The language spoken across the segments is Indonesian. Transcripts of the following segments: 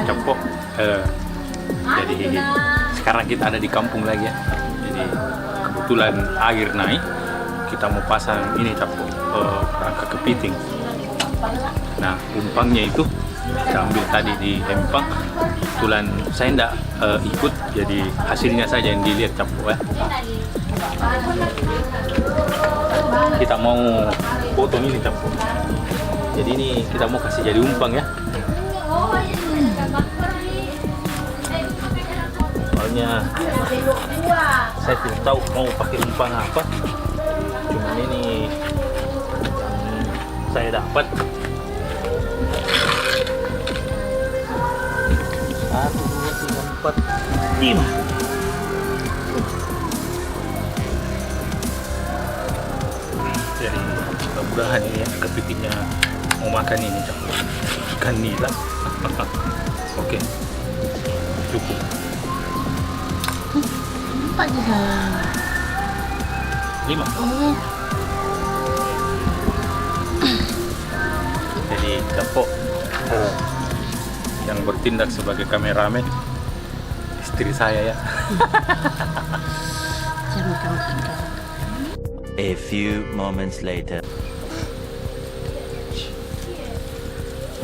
Cepo. Jadi sekarang kita ada di kampung lagi ya. Jadi kebetulan air naik, kita mau pasang ini Cepo, rangka kepiting. Nah, umpannya itu kita ambil tadi di empang. Kebetulan saya enggak ikut, jadi hasilnya saja yang dilihat Cepo ya. Kita mau potong ini Cepo. Jadi ini kita mau kasih jadi umpan ya. Soalnya saya tidak tahu mau pakai umpan apa. Cuman ini yang saya dapat. 1, 2, 3, 4, 5. Jadi mudah-mudahan ini ya kepitingnya mau makan ini ikan nila. Oke, cukup. 4 je. 5. Jadi Cepo yang bertindak sebagai kameramen, istri saya ya. A few moments later.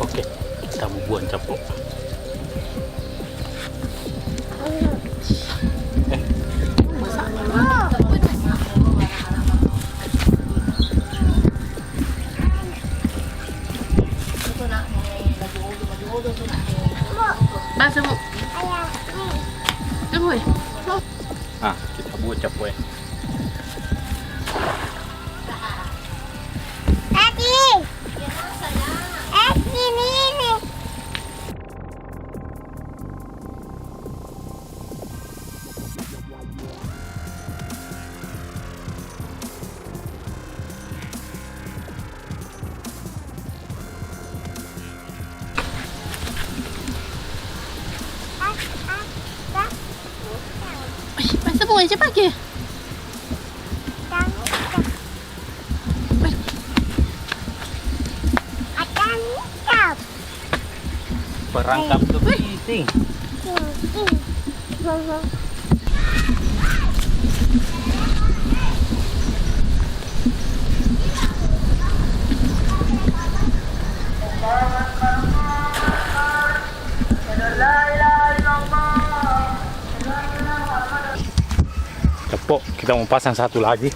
Oke, kita mau buang Cepo. Basuh bu. Tunggu ya. Ah, kita buat Cepo ya. Basuh bu, cepat ke. Perangkap kepiting. Cepo, kita mau pasang satu lagi.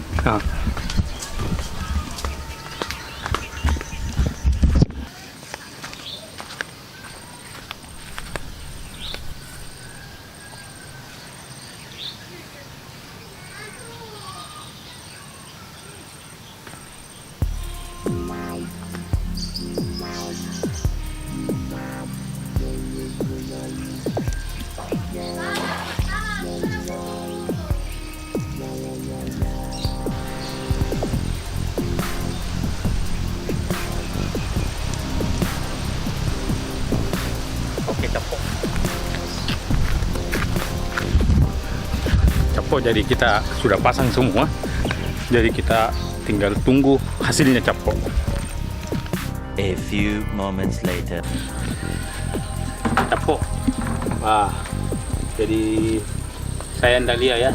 Cepo, jadi kita sudah pasang semua. Jadi kita tinggal tunggu hasilnya Cepo. A few moments later. Cepo. Jadi saya ndak lihat ya.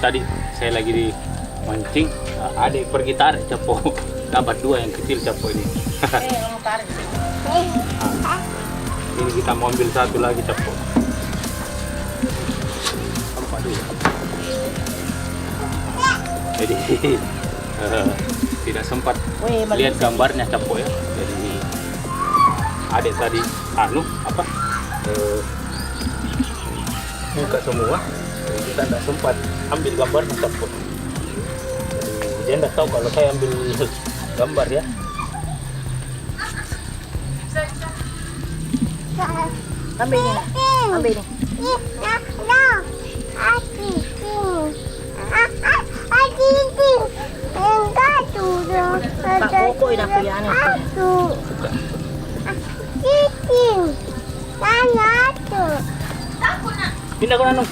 Tadi saya lagi di mancing, adik pergi tarik Cepo. Dapat 2 yang kecil Cepo ini. Ini kita mau ambil satu lagi Cepo. Tempat dulu. Jadi tidak sempat lihat gambarnya Cepo ya. Jadi adik tadi buka semua. Jadi kita tidak sempat ambil gambarnya Cepo. Dia tidak tahu kalau saya ambil gambar ya. Ambil ni nak. Ambil ni. Pak pokok dah pilih anak. Pindah ke nanung.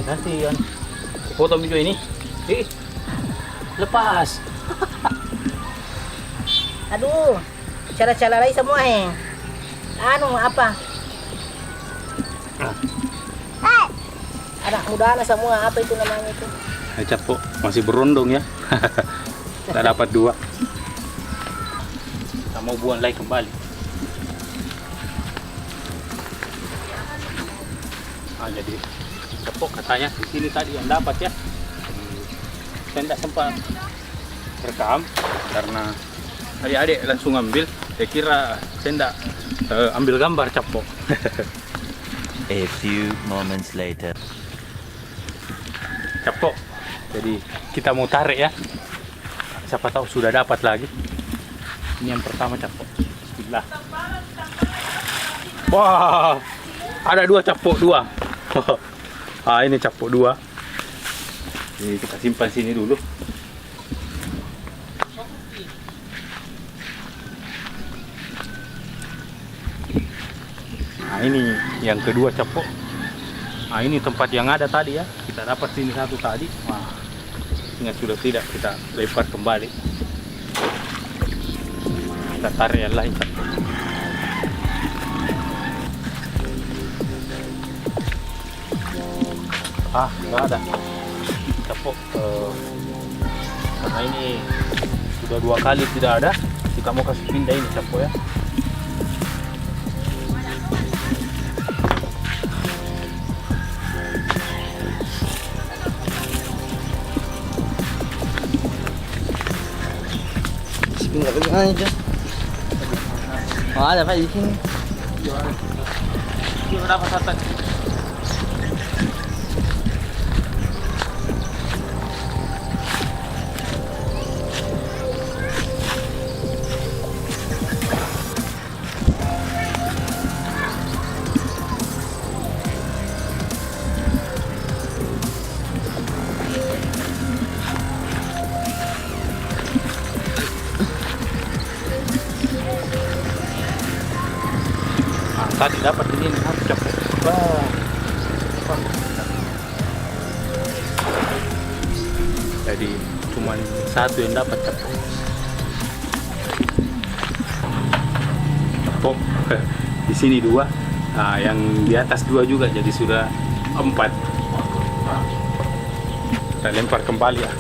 Nanti yan. Potong video ini. Lepas. Aduh, cara-cara lain semua Anu apa? Anak muda na semua, apa itu namanya itu? Capok masih berondong ya. Tak dapat 2. Kita mau buang lagi kembali. Jadi capok katanya di sini tadi yang dapat ya. Saya tidak sempat rekam karena adik-adik langsung ambil. Saya kira saya tidak ambil gambar capok. A few moments later. Capok. Jadi kita mau tarik ya. Siapa tahu sudah dapat lagi. Ini yang pertama capok. Bismillah. Wah, ada 2 capok 2. Ini capok 2. Jadi kita simpan sini dulu. Ini yang kedua capok. Ini tempat yang ada tadi ya. Kita dapat sini 1 tadi. Wah, ingat sudah tidak kita lempar kembali. Kita tarik yang lain capok. Nggak ada capok. Karena ini sudah 2 kali tidak ada, kita mau kasih pindah ini capok ya. Nggak bagaimana itu? Oh, ada Pak di sini. Gimana Pak Satan? Tadi dapat ini capok. Jadi cuma 1 yang dapat capok. Capok. Di sini 2. Yang di atas 2 juga, jadi sudah 4. Kita lempar kembali ya.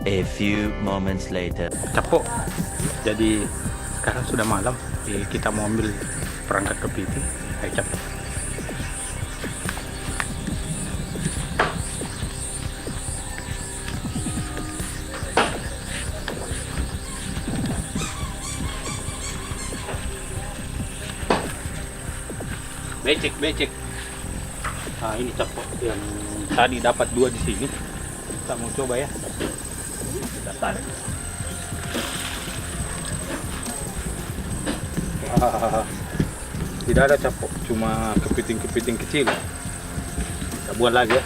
A few moments later. Capok. Jadi sekarang sudah malam. Jadi kita mau ambil perangkat kepiting. Ayo capok. Becek. Ini capok yang tadi dapat 2 di sini. Kita mau coba ya. Kita tarik. Tidak ada capok, cuma kepiting-kepiting kecil. Kita buat lagi ya.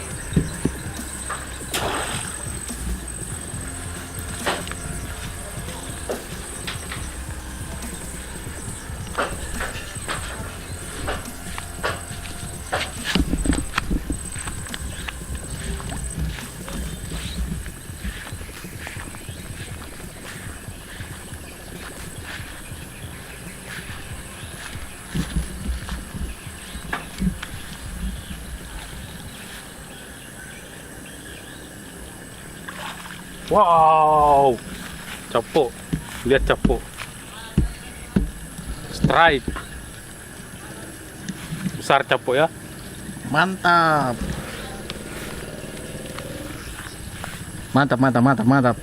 Wow, capok, lihat capok, strike, besar capok ya, Mantap. Mantap.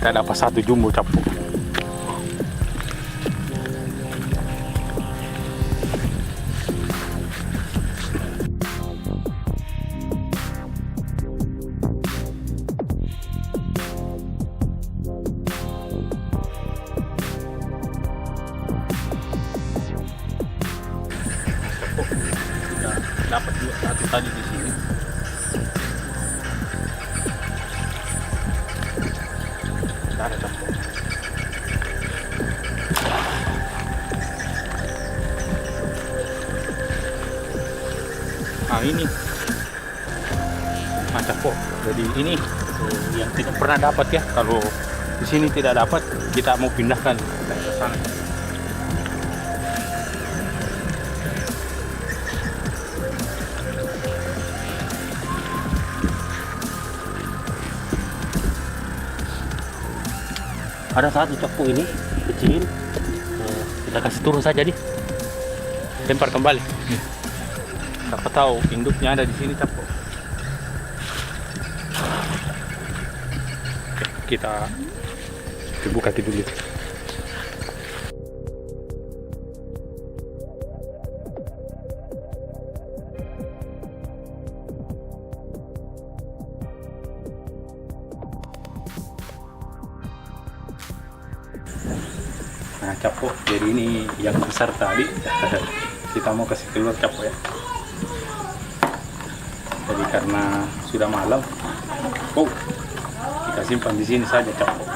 kita dapat 1 jumbo capok. dapat juga satu tadi di sini. Tidak ada campur. Nah ini campur. Jadi ini yang tidak pernah dapat ya. Kalau di sini tidak dapat, kita mau pindahkan ke sana. Ada satu capu ini kecil, kita kasih turun saja nih, lempar kembali. Siapa tahu induknya ada di sini capu. Kita buka dulu. Nah capok, jadi ini yang besar tadi kita mau kasih keluar capok ya. Jadi karena sudah malam, kita simpan di sini saja capok.